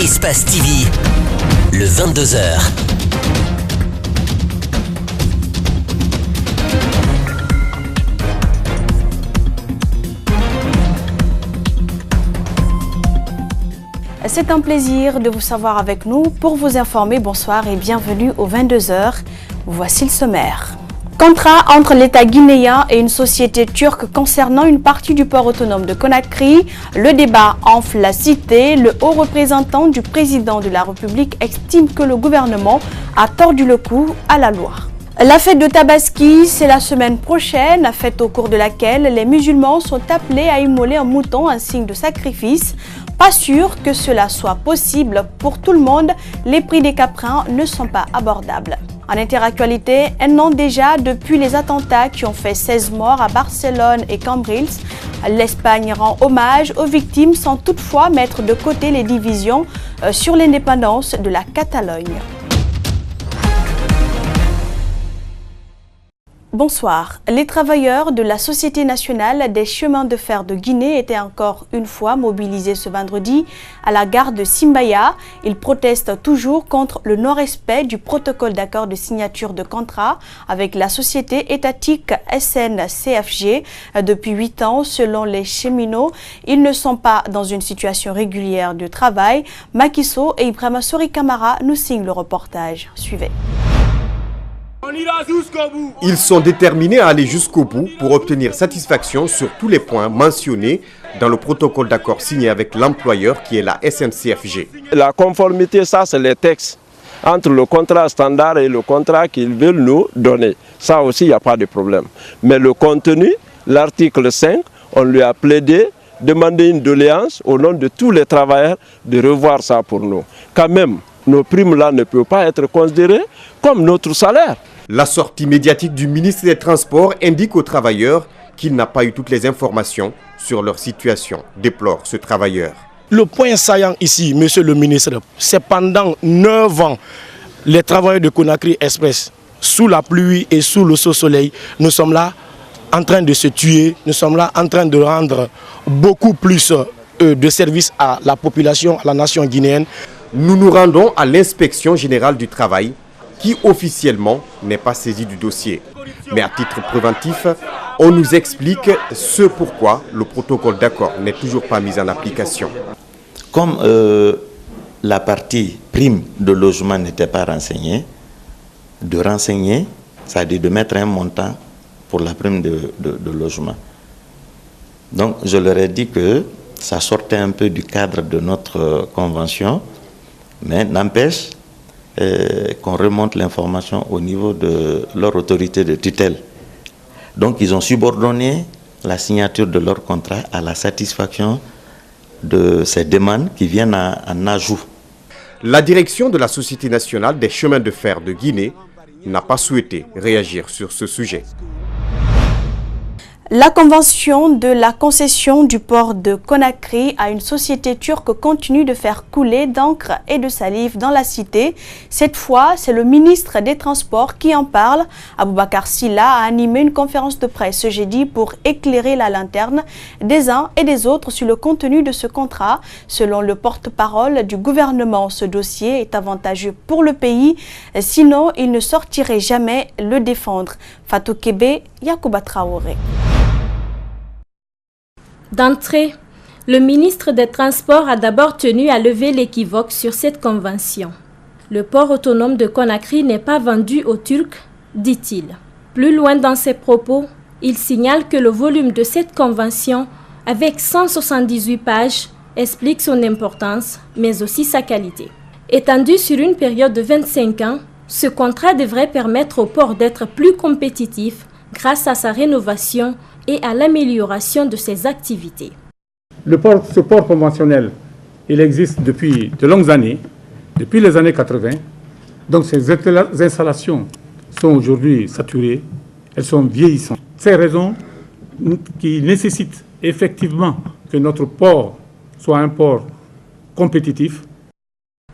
Espace TV, le 22h. C'est un plaisir de vous savoir avec nous. Pour vous informer, bonsoir et bienvenue aux 22h. Voici le sommaire. Contrat entre l'État guinéen et une société turque concernant une partie du port autonome de Conakry. Le débat enfle la cité. Le haut représentant du président de la République estime que le gouvernement a tordu le cou à la loi. La fête de Tabaski, c'est la semaine prochaine, fête au cours de laquelle les musulmans sont appelés à immoler un mouton, un signe de sacrifice. Pas sûr que cela soit possible pour tout le monde, les prix des caprins ne sont pas abordables. En interactualité, un an déjà depuis les attentats qui ont fait 16 morts à Barcelone et Cambrils, l'Espagne rend hommage aux victimes sans toutefois mettre de côté les divisions sur l'indépendance de la Catalogne. Bonsoir. Les travailleurs de la Société nationale des chemins de fer de Guinée étaient encore une fois mobilisés ce vendredi à la gare de Simbaya. Ils protestent toujours contre le non-respect du protocole d'accord de signature de contrat avec la société étatique SNCFG. Depuis 8 ans, selon les cheminots, ils ne sont pas dans une situation régulière de travail. Makiso et Ibrahima Sori Kamara nous signent le reportage. Suivez. Ils sont déterminés à aller jusqu'au bout pour obtenir satisfaction sur tous les points mentionnés dans le protocole d'accord signé avec l'employeur qui est la SNCFG. La conformité, ça c'est les textes entre le contrat standard et le contrat qu'ils veulent nous donner. Ça aussi, il n'y a pas de problème. Mais le contenu, l'article 5, on lui a plaidé, demandé une doléance au nom de tous les travailleurs de revoir ça pour nous. Quand même, nos primes-là ne peuvent pas être considérées comme notre salaire. La sortie médiatique du ministre des Transports indique aux travailleurs qu'il n'a pas eu toutes les informations sur leur situation, déplore ce travailleur. Le point saillant ici, monsieur le ministre, c'est pendant 9 ans, les travailleurs de Conakry Express, sous la pluie et sous le soleil, nous sommes là en train de se tuer, nous sommes là en train de rendre beaucoup plus de services à la population, à la nation guinéenne. Nous nous rendons à l'inspection générale du travail qui officiellement n'est pas saisie du dossier. Mais à titre préventif, on nous explique ce pourquoi le protocole d'accord n'est toujours pas mis en application. Comme la partie prime de logement n'était pas renseignée, de renseigner, c'est-à-dire de mettre un montant pour la prime de logement. Donc je leur ai dit que ça sortait un peu du cadre de notre convention, mais n'empêche qu'on remonte l'information au niveau de leur autorité de tutelle. Donc ils ont subordonné la signature de leur contrat à la satisfaction de ces demandes qui viennent en ajout. La direction de la Société nationale des chemins de fer de Guinée n'a pas souhaité réagir sur ce sujet. La convention de la concession du port de Conakry à une société turque continue de faire couler d'encre et de salive dans la cité. Cette fois, c'est le ministre des Transports qui en parle. Aboubacar Silla a animé une conférence de presse ce jeudi pour éclairer la lanterne des uns et des autres sur le contenu de ce contrat. Selon le porte-parole du gouvernement, ce dossier est avantageux pour le pays, sinon il ne sortirait jamais le défendre. Fatou Kébé, Yacouba Traoré. D'entrée, le ministre des Transports a d'abord tenu à lever l'équivoque sur cette convention. Le port autonome de Conakry n'est pas vendu aux Turcs, dit-il. Plus loin dans ses propos, il signale que le volume de cette convention, avec 178 pages, explique son importance, mais aussi sa qualité. Étendu sur une période de 25 ans, ce contrat devrait permettre au port d'être plus compétitif grâce à sa rénovation et à l'amélioration de ses activités. Ce port conventionnel, il existe depuis de longues années, depuis les années 80. Donc ces installations sont aujourd'hui saturées, elles sont vieillissantes. Ces raisons qui nécessitent effectivement que notre port soit un port compétitif.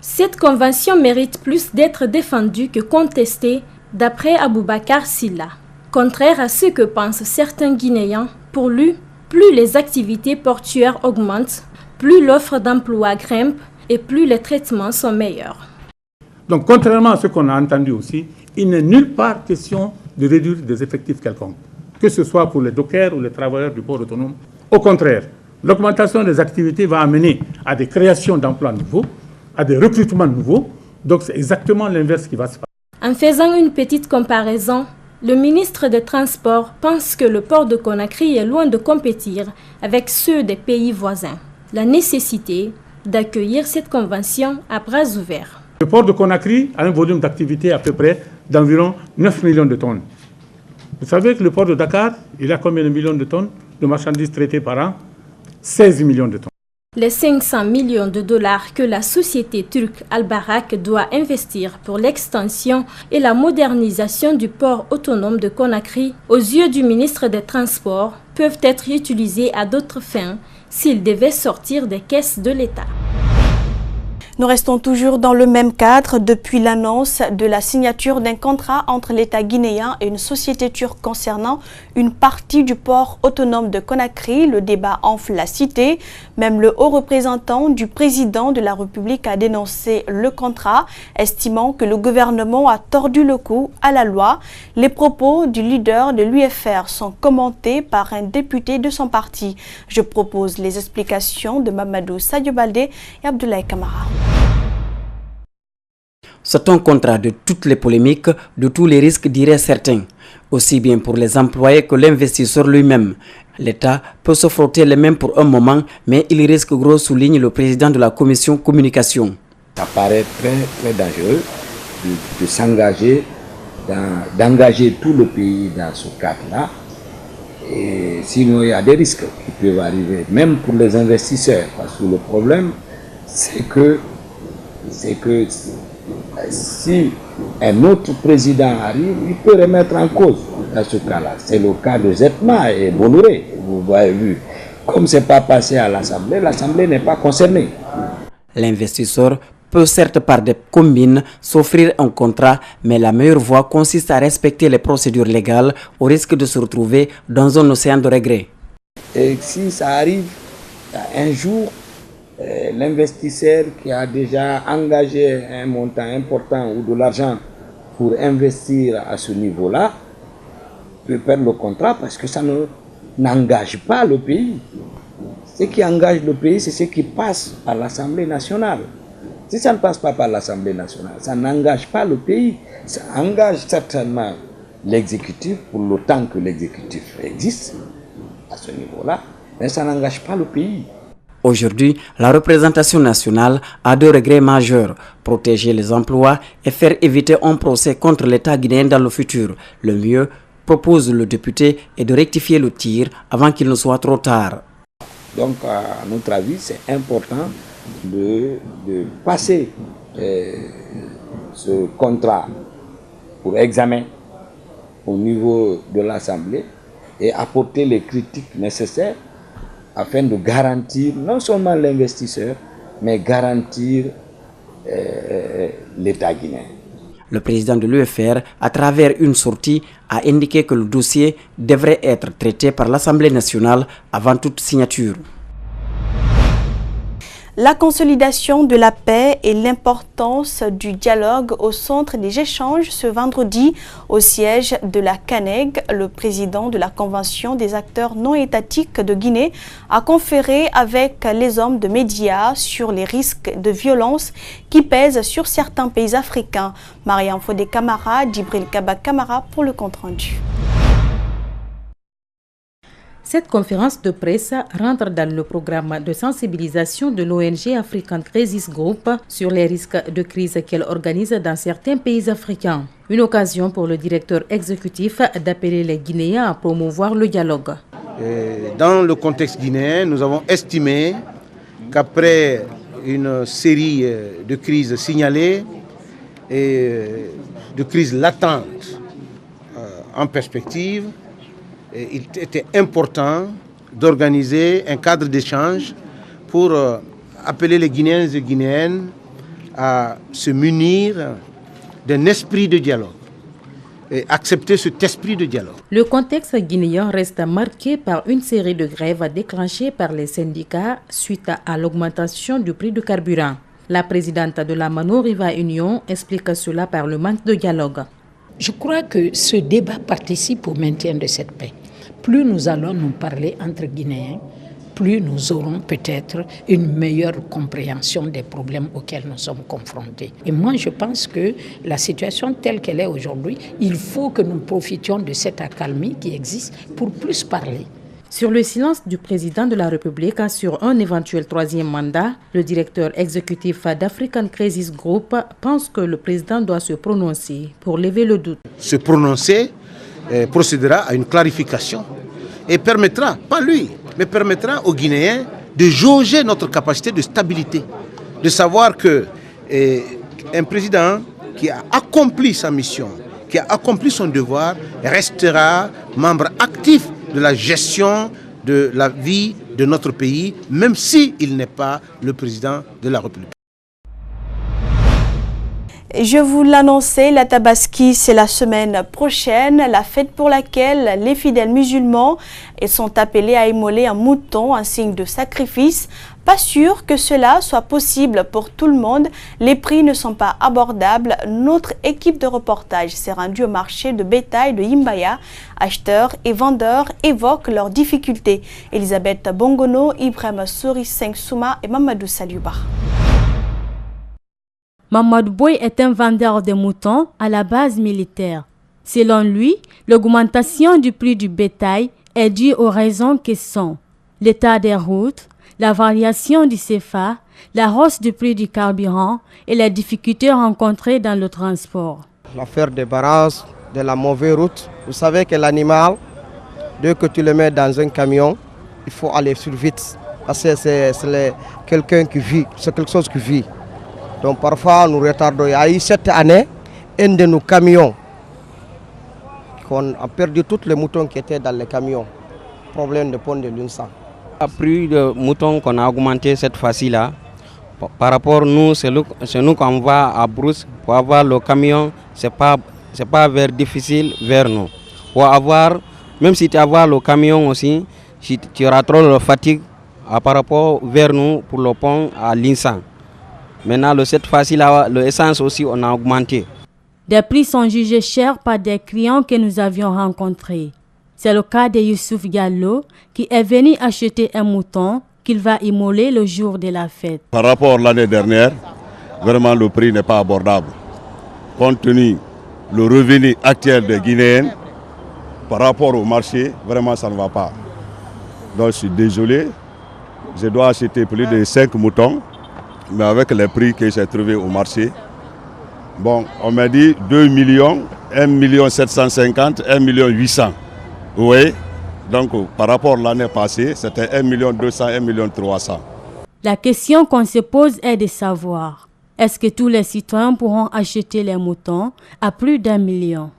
Cette convention mérite plus d'être défendue que contestée, d'après Aboubacar Silla. Contraire à ce que pensent certains Guinéens, pour lui, plus les activités portuaires augmentent, plus l'offre d'emploi grimpe et plus les traitements sont meilleurs. Donc, contrairement à ce qu'on a entendu aussi, il n'est nulle part question de réduire des effectifs quelconques, que ce soit pour les dockers ou les travailleurs du port autonome. Au contraire, l'augmentation des activités va amener à des créations d'emplois nouveaux, à des recrutements nouveaux. Donc, c'est exactement l'inverse qui va se passer. En faisant une petite comparaison, le ministre des Transports pense que le port de Conakry est loin de compétir avec ceux des pays voisins. La nécessité d'accueillir cette convention à bras ouverts. Le port de Conakry a un volume d'activité à peu près d'environ 9 millions de tonnes. Vous savez que le port de Dakar, il a combien de millions de tonnes de marchandises traitées par an? 16 millions de tonnes. Les 500 millions de dollars que la société turque Al-Barak doit investir pour l'extension et la modernisation du port autonome de Conakry, aux yeux du ministre des Transports, peuvent être utilisés à d'autres fins s'ils devaient sortir des caisses de l'État. Nous restons toujours dans le même cadre depuis l'annonce de la signature d'un contrat entre l'État guinéen et une société turque concernant une partie du port autonome de Conakry. Le débat enfle la cité. Même le haut représentant du président de la République a dénoncé le contrat, estimant que le gouvernement a tordu le cou à la loi. Les propos du leader de l'UFR sont commentés par un député de son parti. Je propose les explications de Mamadou Sadio Baldé et Abdoulaye Kamara. C'est un contrat de toutes les polémiques, de tous les risques, diraient certains, aussi bien pour les employés que l'investisseur lui-même. L'État peut se frotter les mains pour un moment, mais il risque gros, souligne le président de la commission communication. Ça paraît très, très dangereux de s'engager, d'engager tout le pays dans ce cadre-là. Et sinon, il y a des risques qui peuvent arriver, même pour les investisseurs. Parce que le problème, c'est que si un autre président arrive, il peut remettre en cause dans ce cas-là. C'est le cas de Zetma et Bolloré, vous avez vu. Comme ce n'est pas passé à l'Assemblée n'est pas concernée. L'investisseur peut certes par des combines s'offrir un contrat, mais la meilleure voie consiste à respecter les procédures légales au risque de se retrouver dans un océan de regrets. Et si ça arrive un jour, l'investisseur qui a déjà engagé un montant important ou de l'argent pour investir à ce niveau-là peut perdre le contrat parce que ça n'engage pas le pays. Ce qui engage le pays, c'est ce qui passe par l'Assemblée nationale. Si ça ne passe pas par l'Assemblée nationale, ça n'engage pas le pays. Ça engage certainement l'exécutif pour le temps que l'exécutif existe à ce niveau-là, mais ça n'engage pas le pays. Aujourd'hui, la représentation nationale a deux regrets majeurs, protéger les emplois et faire éviter un procès contre l'État guinéen dans le futur. Le mieux, propose le député, est de rectifier le tir avant qu'il ne soit trop tard. Donc, à notre avis, c'est important de passer ce contrat pour examen au niveau de l'Assemblée et apporter les critiques nécessaires afin de garantir non seulement l'investisseur, mais garantir l'État guinéen. Le président de l'UFR, à travers une sortie, a indiqué que le dossier devrait être traité par l'Assemblée nationale avant toute signature. La consolidation de la paix et l'importance du dialogue au centre des échanges ce vendredi au siège de la CANEG. Le président de la Convention des acteurs non étatiques de Guinée a conféré avec les hommes de médias sur les risques de violence qui pèsent sur certains pays africains. Mariam Fodé Camara, Djibril Kaba Camara pour le compte-rendu. Cette conférence de presse rentre dans le programme de sensibilisation de l'ONG African Crisis Group sur les risques de crise qu'elle organise dans certains pays africains. Une occasion pour le directeur exécutif d'appeler les Guinéens à promouvoir le dialogue. Dans le contexte guinéen, nous avons estimé qu'après une série de crises signalées et de crises latentes en perspective, il était important d'organiser un cadre d'échange pour appeler les Guinéens et Guinéennes à se munir d'un esprit de dialogue et accepter cet esprit de dialogue. Le contexte guinéen reste marqué par une série de grèves déclenchées par les syndicats suite à l'augmentation du prix du carburant. La présidente de la Mano Riva Union explique cela par le manque de dialogue. Je crois que ce débat participe au maintien de cette paix. Plus nous allons nous parler entre Guinéens, plus nous aurons peut-être une meilleure compréhension des problèmes auxquels nous sommes confrontés. Et moi, je pense que la situation telle qu'elle est aujourd'hui, il faut que nous profitions de cette accalmie qui existe pour plus parler. Sur le silence du président de la République sur un éventuel troisième mandat, le directeur exécutif d'African Crisis Group pense que le président doit se prononcer pour lever le doute. Se prononcer procédera à une clarification et permettra, pas lui, mais permettra aux Guinéens de jauger notre capacité de stabilité, de savoir que un président qui a accompli sa mission, qui a accompli son devoir, restera membre actif de la gestion de la vie de notre pays, même s'il n'est pas le président de la République. Je vous l'annonçais, la Tabaski, c'est la semaine prochaine, la fête pour laquelle les fidèles musulmans sont appelés à immoler un mouton, un signe de sacrifice. Pas sûr que cela soit possible pour tout le monde. Les prix ne sont pas abordables. Notre équipe de reportage s'est rendue au marché de bétail de Yimbaya. Acheteurs et vendeurs évoquent leurs difficultés. Elisabeth Bongono, Ibrahim Souri Seng Souma et Mamadou Saliouba. Mamadou Boy est un vendeur de moutons à la base militaire. Selon lui, l'augmentation du prix du bétail est due aux raisons qui sont l'état des routes, la variation du CFA, la hausse du prix du carburant et les difficultés rencontrées dans le transport. L'affaire des barrages, de la mauvaise route. Vous savez que l'animal, dès que tu le mets dans un camion, il faut aller sur vite. Parce que c'est quelqu'un qui vit, c'est quelque chose qui vit. Donc parfois nous retardons. Il y a eu cette année, un de nos camions, qu'on a perdu tous les moutons qui étaient dans les camions. Problème de pont de l'UNSA. Le prix de moutons qu'on a augmenté cette fois-ci là, par rapport à nous, c'est nous qu'on va à Brousse pour avoir le camion, c'est pas difficile vers nous. Pour avoir, même si tu as le camion aussi, tu auras trop de fatigue par rapport vers nous pour le pont à l'INSA. Maintenant, cette fois-ci là, l'essence aussi, on a augmenté. Des prix sont jugés chers par des clients que nous avions rencontrés. C'est le cas de Youssouf Gallo qui est venu acheter un mouton qu'il va immoler le jour de la fête. Par rapport à l'année dernière, vraiment le prix n'est pas abordable. Compte tenu le revenu actuel des Guinéens, par rapport au marché, vraiment ça ne va pas. Donc je suis désolé, je dois acheter plus de 5 moutons, mais avec les prix que j'ai trouvés au marché, bon, on m'a dit 2 millions, 1 750 000, 1 800 000. Oui, donc par rapport à l'année passée, c'était 1 200 000, 1 300 000. La question qu'on se pose est de savoir, est-ce que tous les citoyens pourront acheter les moutons à plus d'1 million ?